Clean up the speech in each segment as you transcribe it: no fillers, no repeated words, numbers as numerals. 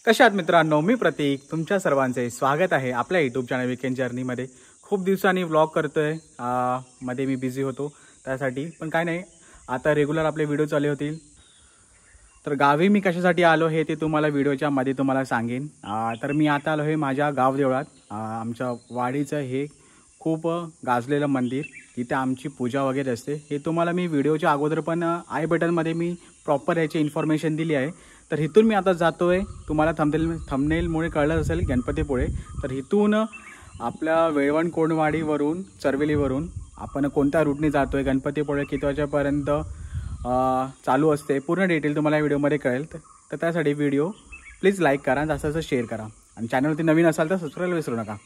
कशात मित्रांनो, मी प्रतीक तुमच्या सर्वांचे स्वागत आहे आपल्या यूट्यूब चॅनल वीकेंड जर्नीमध्ये। खूप दिवसांनी व्लॉग करतोय, मध्ये मी बिझी होतो त्यासाठी, पण काय नाही, आता रेग्युलर आपले व्हिडिओ चालू होतील। तर गावी मी कशासाठी आलो हे ते तुम्हाला व्हिडिओच्या मध्ये तुम्हाला सांगेन। तर मी आता आलो आहे माझ्या गाव देवळात, आमच्या वाडीचं हे खूप गाजलेलं मंदिर, तिथे आमची पूजा वगैरे असते। हे तुम्हाला मी व्हिडिओच्या अगोदर पण आय बटनमध्ये मी प्रॉपर याची इन्फॉर्मेशन दिली आहे। तर इथून मी आता जातोय, तुम्हाला थंबनेलमुळे कळलं असेल गणपतीपुळे। तर इथून आपल्या वेळवण कोंडवाडीवरून चरवेलीवरून आपण कोणत्या रूटने जातोय, गणपतीपुळे किती वाजेपर्यंत चालू असते, पूर्ण डिटेल तुम्हाला व्हिडिओमध्ये कळेल। तर त्यासाठी व्हिडिओ प्लीज लाईक करा, जास्त शेअर करा, आणि चॅनलवरती नवीन असाल तर सबस्क्राईब विसरू नका।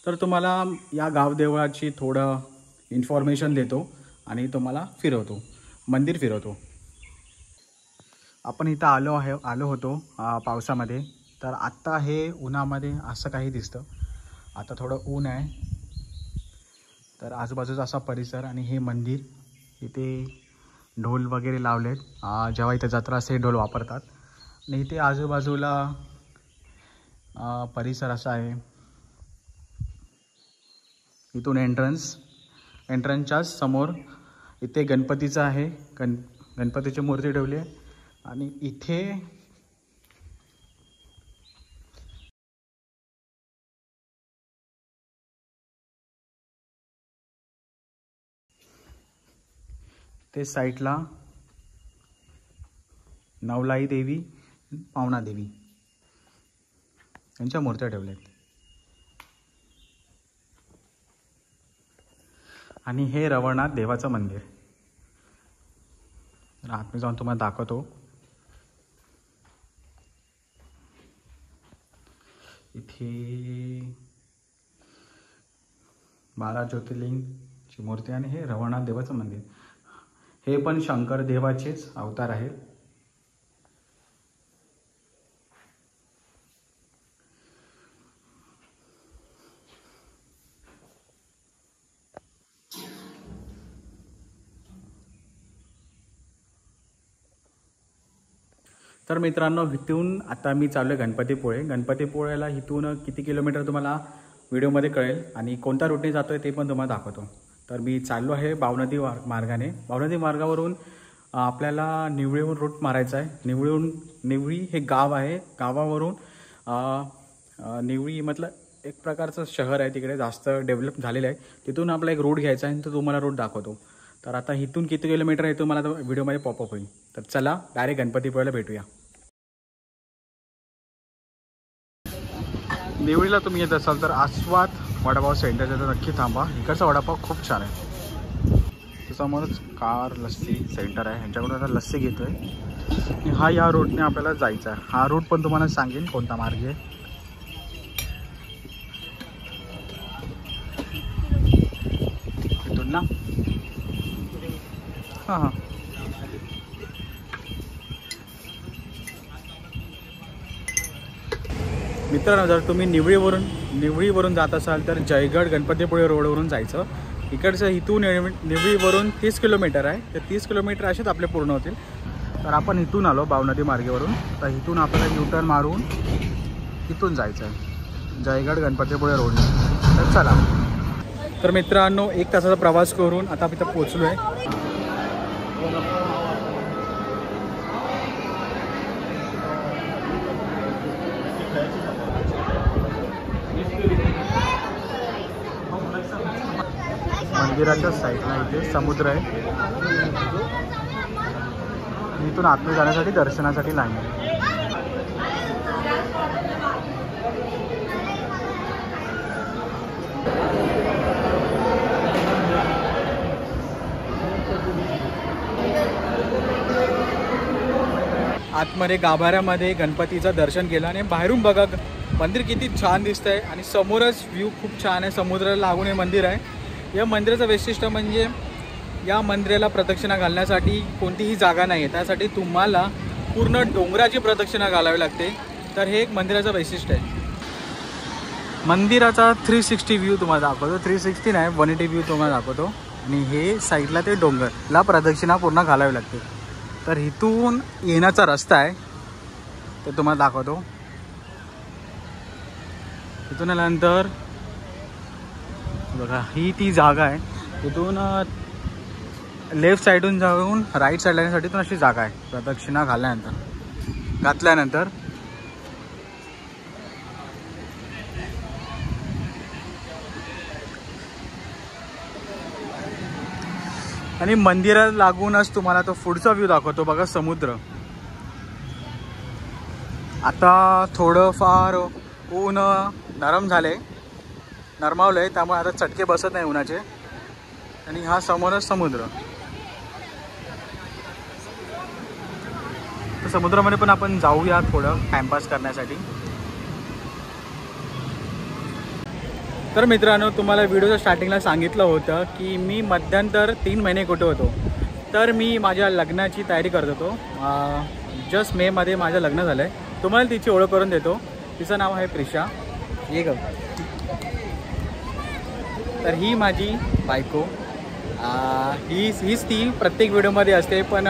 तर तुम्हाला या गावदेवळाची थोडं इन्फॉर्मेशन देतो आणि तुम्हाला फिरवतो, मंदिर फिरवतो। आपण इथं आलो होतो पावसामध्ये, तर आत्ता हे उन्हामध्ये असं काही दिसतं। आता थोडं ऊन आहे, तर आजूबाजूचा असा परिसर आणि हे मंदिर, इथे ढोल वगैरे लावलेत, जेव्हा इथे जत्रा असते ढोल वापरतात। आणि इथे आजूबाजूला परिसर असा आहे। इथून एंट्रन्सच्या समोर इथे गणपतीचं आहे, गणपतीची मूर्ती ठेवली आहे। आणि इथे ते साईडला नवलाई देवी, पावना देवी यांच्या मूर्त्या ठेवल्यात। आणि हे रवळनाथ देवाचं मंदिर, आतमध्ये जाऊन तुम्हाला दाखवतो। इथे 12 ज्योतिर्लिंगची मूर्ती आणि हे रवळनाथ देवाचं मंदिर, हे पण शंकर देवाचेच अवतार आहेत। तर मित्रांनो, इथून आता मी चाललो आहे गणपतीपुळे। गणपतीपुळ्याला इथून किती किलोमीटर तुम्हाला व्हिडिओमध्ये कळेल, आणि कोणत्या रूटने जातो आहे ते पण तुम्हाला दाखवतो। तर मी चाललो आहे भावनदी मार्गाने। भावनदी मार्गावरून आपल्याला निवळीहून रूट मारायचा आहे। निवळी हे गाव आहे, गावावरून निवळी मतलब एक प्रकारचं शहर आहे, तिकडे जास्त डेव्हलप झालेलं आहे। तिथून आपला एक रूट घ्यायचा आहे, तो तुम्हाला रूट दाखवतो। तर आता इथून किती किलोमीटर आहे तुम्हाला व्हिडिओमध्ये पॉपअप होईल। तर चला डायरेक्ट गणपतीपुळ्याला भेटूया। निवळीला तुम्ही येत असाल तर आस्वाद वडापाव सेंटरच्या तर नक्की थांबा, इकडचा वडापाव खूप छान आहे। त्याच्यामुळेच कार लस्सी सेंटर आहे, ह्यांच्याकडून आता लस्सी घेतोय। हा या रूटने आपल्याला जायचा आहे, हा रूट पण तुम्हाला सांगेन कोणता मार्ग आहे। इथून ना हां मित्रांनो, जर तुम्ही निवळीवरून जात असाल तर जयगड गणपतीपुळे रोडवरून जायचं। इकडचं इथून निवळीवरून 30 किलोमीटर आहे, तर 30 किलोमीटर असेच आपले पूर्ण होतील। तर आपण इथून आलो भावनदी मार्गेवरून, तर इथून आपल्याला यूटर्न मारून इथून जायचं आहे जयगड गणपतीपुळे रोडने। तर चला, तर मित्रांनो 1 तासाचा प्रवास करून आता इथं पोचलो आहे। मंदिराच्या साईडला इथे समुद्र आहे, इथून आतमध्ये जाण्यासाठी दर्शनासाठी लाईन आहे। आतमध्ये गाभाऱ्यामध्ये गणपतीचं दर्शन केलं आणि बाहेरून बघा मंदिर किती छान दिसतंय, आणि समोरच व्ह्यू खूप छान आहे, समुद्राला लागून हे मंदिर आहे। या मंदिराचं वैशिष्ट्य म्हणजे या मंदिराला प्रदक्षिणा घालण्यासाठी कोणतीही जागा नाही आहे, त्यासाठी तुम्हाला पूर्ण डोंगराची प्रदक्षिणा घालावी लागते। तर हे एक मंदिराचं वैशिष्ट्य आहे। मंदिराचा 360 व्ह्यू तुम्हाला दाखवतो, 360 नाही 180 व्ह्यू तुम्हाला दाखवतो। आणि हे साईडला ते डोंगरला प्रदक्षिणा पूर्ण घालावी लागते। तर इथून येण्याचा रस्ता आहे, ते तुम्हाला दाखवतो। तिथून आल्यानंतर बघा ही ती जागा आहे. तिथून लेफ्ट साईडून जाऊन राईट साईडला येण्यासाठी तिथून अशी जागा आहे. प्रदक्षिणा घातल्यानंतर आणि मंदिरात लागूनच तुम्हाला तो पुढचा व्ह्यू दाखवतो बघा, समुद्र. आता थोडंफार ऊन नरमावलंय, त्यामुळे आता चटके बसत नाही उन्हाचे. आणि हा समोरच समुद्र. तर समुद्रामध्ये पण आपण जाऊया थोडं टाइमपास करण्यासाठी. तर मित्रांनो, तुम्हाला व्हिडिओच्या स्टार्टिंगला सांगितलं होतं की मी मध्यंतर 3 महिने कुठे होतो. तर मी माझ्या लग्नाची तयारी करत होतो. जस्ट मेमध्ये माझं लग्न झालं आहे. तुम्हाला तिची ओळख करून देतो. तिचं नाव आहे प्रिशा. ये ग. तर ही माझी बायको. हीच ती प्रत्येक व्हिडिओमध्ये असते, पण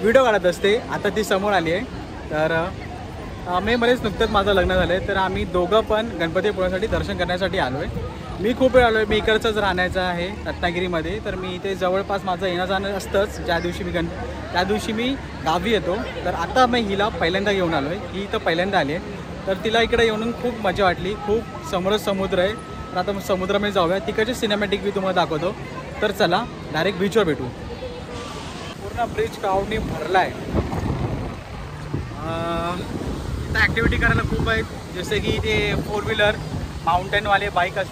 व्हिडिओ काढत असते. आता ती समोर आली आहे. तर मेमध्येच नुकतंच माझं लग्न झालं आहे. तर आम्ही दोघं पण गणपतीपुळ्यासाठी दर्शन करण्यासाठी आलो आहे. मी खूप वेळ आलो आहे. मी इकडचंच राहण्याचं आहे रत्नागिरीमध्ये. तर मी इथे जवळपास माझं येणं जाणं असतंच. त्या दिवशी मी गावी येतो. तर आता मी हिला पहिल्यांदा घेऊन आलो आहे. ही तर पहिल्यांदा आली आहे. तर तिला इकडे येऊन खूप मजा वाटली. खूप समोरच समुद्र आहे. तर आता समुद्रामध्ये जाऊया. तिकडचे सिनेमॅटिक व्ह्यू तुम्हाला दाखवतो. तर चला डायरेक्ट बीचवर भेटू. पूर्ण ब्रिज क्राऊडनी भरला आहे. इथं ॲक्टिव्हिटी करायला खूप आहेत. जसे की ते 4 व्हीलर माउंटेनवाली बाईक ती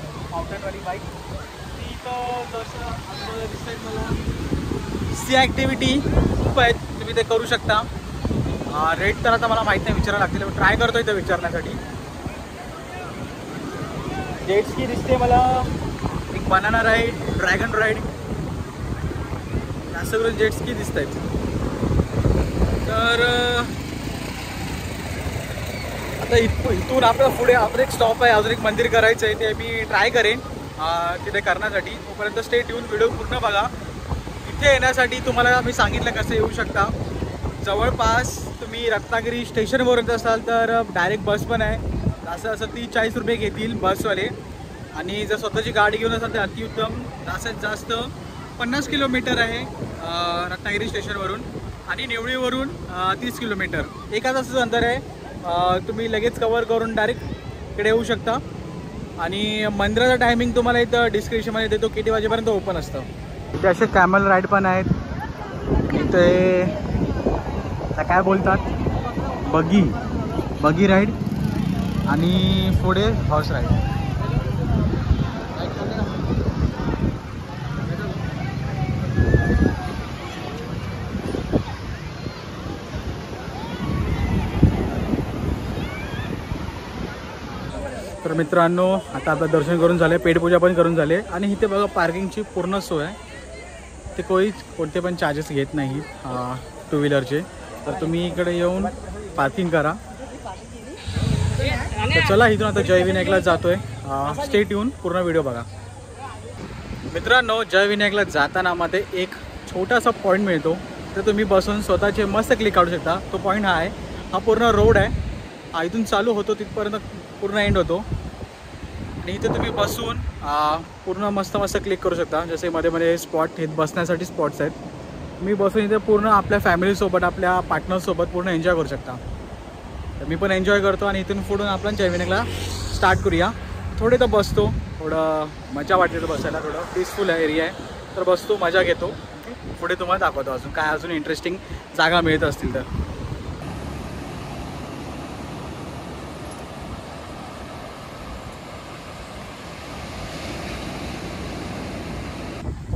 तर जसं दिसतंय मला सी ॲक्टिव्हिटी खूप आहेत. तुम्ही ते करू शकता. रेट तर आता मला माहीत नाही, विचारायला लागतील. ट्राय करतो इथं विचारण्यासाठी. जेट स्की दिसते मला, एक बनाना राईड, ड्रॅगन राईड, जास्त करून जेट स्की दिसत आहेत. तर आता इथून आपल्याला पुढे अजून एक स्टॉप आहे, अजून एक मंदिर करायचं आहे. ते मी ट्राय करेन तिथे करण्यासाठी. तोपर्यंत स्टे ट्यून, व्हिडिओ पूर्ण बघा. इथे येण्यासाठी तुम्हाला मी सांगितलं कसं येऊ शकता. जवळपास तुम्ही रत्नागिरी स्टेशनवर येत असाल तर डायरेक्ट बस पण आहे. असं 30-40 रुपये घेतील बसवाले. आणि जर स्वतःची गाडी घेऊन असाल तर अतिउत्तम. जास्तीत जास्त 50 किलोमीटर आहे रत्नागिरी स्टेशनवरून. आणि नेवळीवरून 30 किलोमीटर. एका तासाचं अंतर आहे. तुम्ही लगेच कवर करून डायरेक्ट इकडे येऊ शकता. आणि मंदिराचा टायमिंग तुम्हाला इथं डिस्क्रिप्शनमध्ये देतो किती वाजेपर्यंत ओपन असतं. इथे असे कॅमल राईड पण आहेत. इथे काय बोलतात, बगी राईड आणि पुढे हॉर्स राईड. तर मित्रांनो, आता आपलं दर्शन करून झालं आहे, पेटपूजा पण करून झाली आहे. आणि इथे बघा पार्किंगची पूर्ण सोय आहे. ते कोणते पण चार्जेस घेत नाही 2 व्हीलरचे. तर तुम्ही इकडे येऊन पार्किंग करा. तर चला इथून आता जय विनायकला जातोय. स्टे ट्यून, पूर्ण व्हिडिओ बघा. मित्रांनो, जय विनायकला जाताना मध्ये एक छोटासा पॉईंट मिळतो. तर तुम्ही बसून स्वतःचे मस्त क्लिक काढू शकता. तो पॉईंट हा आहे. हा पूर्ण रोड आहे. इथून चालू होतो तिथपर्यंत पूर्ण एंड होतो. आणि इथे तुम्ही बसून पूर्ण मस्त क्लिक करू शकता. जसे मध्ये स्पॉट हे बसण्यासाठी स्पॉट्स आहेत. मी बसून इथे पूर्ण आपल्या फॅमिलीसोबत, आपल्या पार्टनरसोबत पूर्ण एन्जॉय करू शकता. तर मी पण एन्जॉय करतो. आणि इथून पुढून आपण जय विनायकला स्टार्ट करूया. थोडे तर बसतो, थोडं मजा वाटते तर बसायला. थोडं पीसफुल एरिया आहे. तर बसतो, मजा घेतो. पुढे तुम्हाला दाखवतो अजून इंटरेस्टिंग जागा मिळत असतील तर.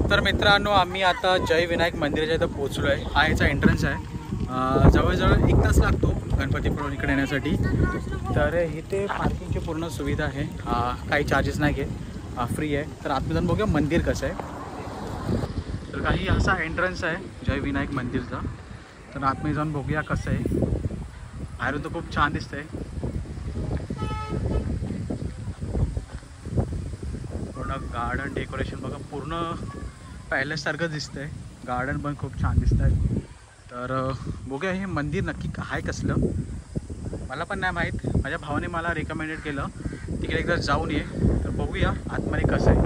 तर मित्रांनो, आम्ही आता जय विनायक मंदिराच्या इथं पोहोचलो आहे. हा याचा एंट्रन्स आहे. जवळजवळ 1 तास लागतो गणपतीपुळ्याहून इकडे येण्यासाठी. तर इथे पार्किंगची पूर्ण सुविधा आहे. काही चार्जेस नाही घेत, फ्री आहे. तर आतमध्ये जाऊन बघूया मंदिर कसं आहे. तर काही असा एंट्रन्स आहे जय विनायक मंदिरचा. तर आतमध्ये जाऊन बघूया कसं आहे. बाहेरून तर खूप छान दिसतंय. पूर्ण गार्डन डेकोरेशन बघा, पूर्ण पॅलेससारखं दिसतंय. गार्डन पण खूप छान दिसत आहे. तर बघूया हे मंदिर नक्की आहे कसलं, मला पण नाही माहीत. माझ्या भावाने मला रिकमेंडेड केलं तिकडे एकदा जाऊन ये, तर बघूया आतमध्ये कसं आहे.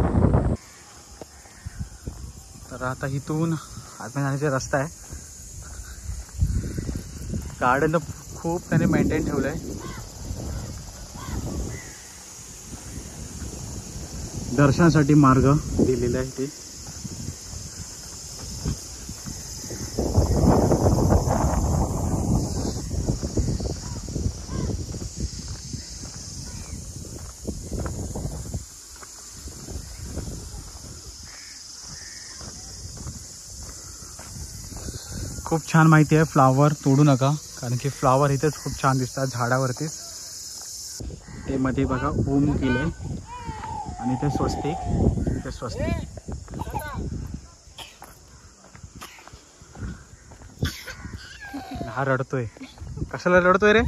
तर आता इथून आतमध्ये जाण्याचा रस्ता आहे. गार्डन तर खूप त्याने मेंटेन ठेवलं आहे. दर्शनासाठी मार्ग दिलेला आहे ते. खूप छान माहिती आहे. फ्लावर तोडू नका, कारण की फ्लावर इथेच खूप छान दिसतात झाडावरतीच. ते मध्ये बघा ओम केले आणि ते स्वस्तिक, इथे स्वस्तिक. हा रडतोय. कशाला रडतोय रे?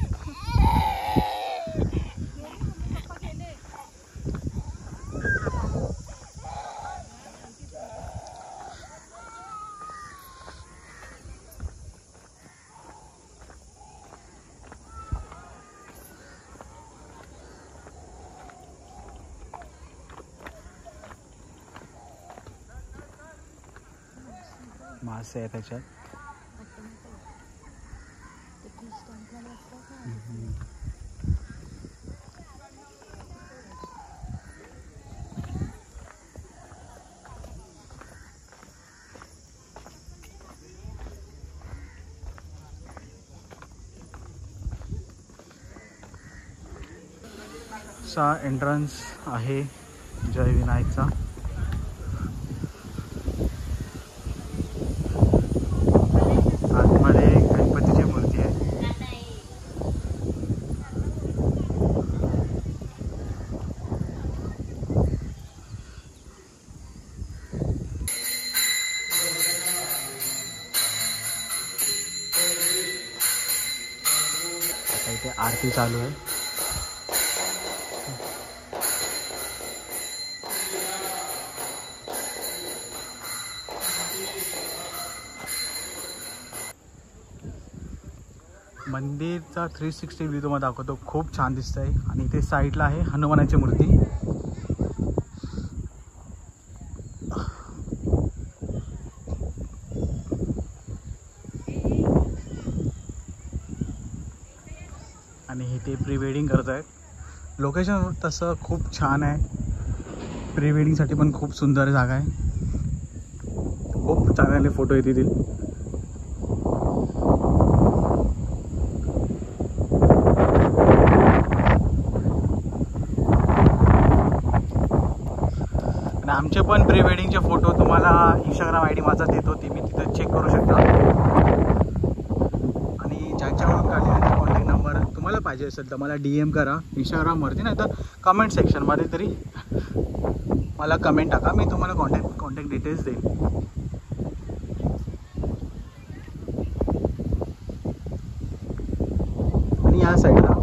मासे आहे त्याच्यात. चा एंट्रन्स आहे जय विनायकचा. आतमध्ये गणपतीची मूर्ती आहे. आता इथे आरती चालू आहे. मंदिरचा 360 व्ह्यू तुम्हाला दाखवतो. खूप छान दिसतंय. आणि इथे साईडला आहे हनुमानाची मूर्ती. आणि इथे प्री वेडिंग करत आहेत. लोकेशन तसं खूप छान आहे. प्री वेडिंगसाठी पण खूप सुंदर जागा आहे. खूप चांगले फोटो येतील. आमचे पण प्री वेडिंगचे फोटो तुम्हाला इंस्टाग्राम ID माझा देतो, ते मी तिथं चेक करू शकता. आणि ज्यांच्याकडून काढले त्यांचा कॉन्टॅक्ट नंबर तुम्हाला पाहिजे असेल तर मला DM करा इंस्टाग्रामवरती, नाही तर कमेंट सेक्शनमध्ये तरी मला कमेंट टाका. मी तुम्हाला कॉन्टॅक्ट डिटेल्स देईन. आणि या साईडला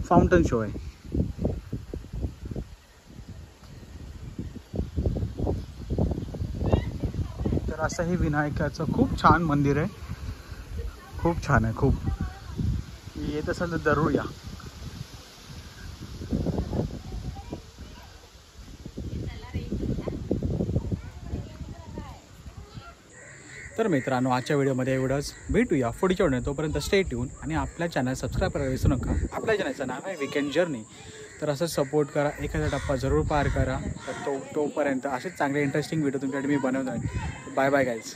फाउंटन शो आहे. तर असं हे विनायकाचं खूप छान मंदिर आहे. खूप छान आहे. खूप येत असेल तर जरूर या. तर मित्रांनो, आजच्या व्हिडिओमध्ये एवढंच. भेटूया पुढच्या व्हिडिओ. तोपर्यंत स्टे ट्यून आणि आपल्या चॅनल सबस्क्राईब करायला विसरू नका. आपल्या चॅनलचं नाव आहे वीकेंड जर्नी. तर असं सपोर्ट करा. एखादा टप्पा जरूर पार करा. तर तोपर्यंत असेच चांगले इंटरेस्टिंग व्हिडिओ तुमच्यासाठी मी बनवणार आहे. Bye bye guys.